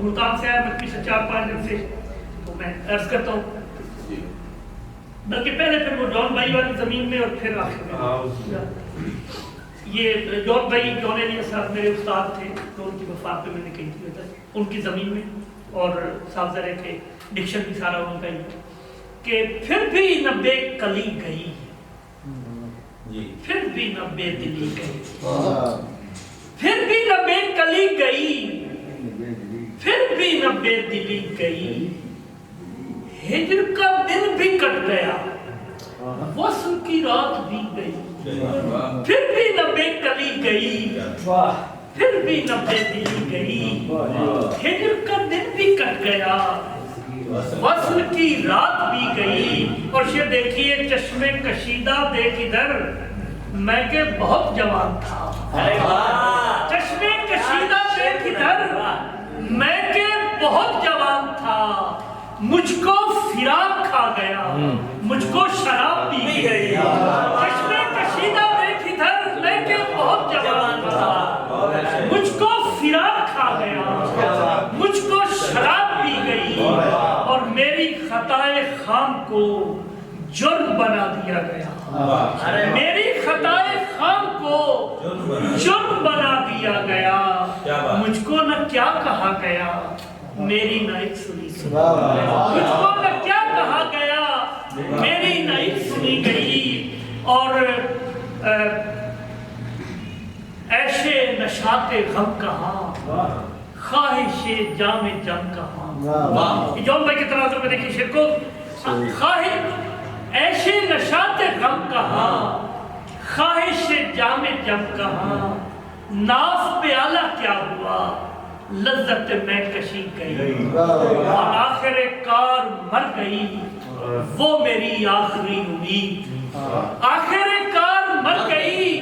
ملتان سے آیا مکھی سے 4-5 دن سے، تو میں عرض کرتا ہوں بلکہ پہلے پھر وہ جون بھائی والی زمین میں اور پھر آخر میں یہ جون بھائی جون علی صاحب میرے استاد تھے، تو ان کی وفات پہ میں نے کہی تھی ان کی زمین میں، اور صاحب ذرا کے ڈکشن بھی سارا ان کا ہی کہ پھر بھی نہ بے کلی گئی، پھر بھی نہ بے دلی گئی، پھر بھی نہ بے کلی گئی، پھر بھی نہ بے دلی گئی، ہجر کا دن بھی کٹ گیا، وصل کی رات بھی گئی، پھر بھی نہ بے کلی گئی، پھر بھی نہ بے دلی گئی، ہجر کا دن بھی کٹ گیا، وصل کی رات بھی گئی۔ اور یہ دیکھیے چشمے کشیدہ دیکھ ادھر، میں کہ بہت جوان تھا، چشمے کشیدہ دیکھ ادھر، میں کہ بہت جوان تھا، مجھ کو فراق کھا گیا، مجھ کو شراب پی گئی، چشمے کشیدہ دیکھ ادھر، میں کہ بہت جوان تھا، مجھ کو فراق کھا گیا، مجھ کو شراب پی گئی، اور میری خطائے خام کو جرم بنا دیا گیا، میری خطائے خام کو جرم بنا دیا گیا، مجھ کو نہ کیا کہا گیا، میری نہ ایک سنی سنی، مجھ کو نہ کیا کہا گیا، میری نہ ایک سنی گئی، اور ایشے نشاط غم کہاں، خواہش جام جم کہاں، جون بھائی کے تناظر میں دیکھیں شعر کو، خواہش ایشے نشاط غم کہاں، خواہش جام جم کہاں، ناف پیالہ کیا ہوا، لذت میں کشی گئی، اور آخر کار مر گئی، وہ میری آخری امید، آخر کار مر گئی،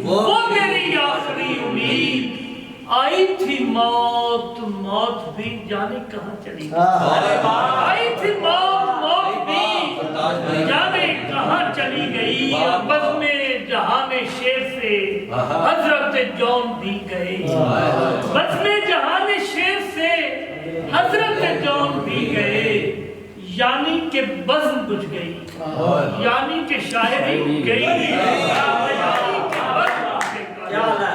وہ میری آخری امید، آئی تھی موت، موت بھی جانے کہاں چلی گئی، آئی تھی موت، موت بھی جانے کہاں چلی گئی، بزم جہان شیر سے حضرت جون بھی گئے، بزم جہان شیر سے حضرت جون بھی گئے، یعنی کہ بزم بجھ گئی، یعنی کہ شاعری گئی، یعنی کہ بزم بجھ گئی۔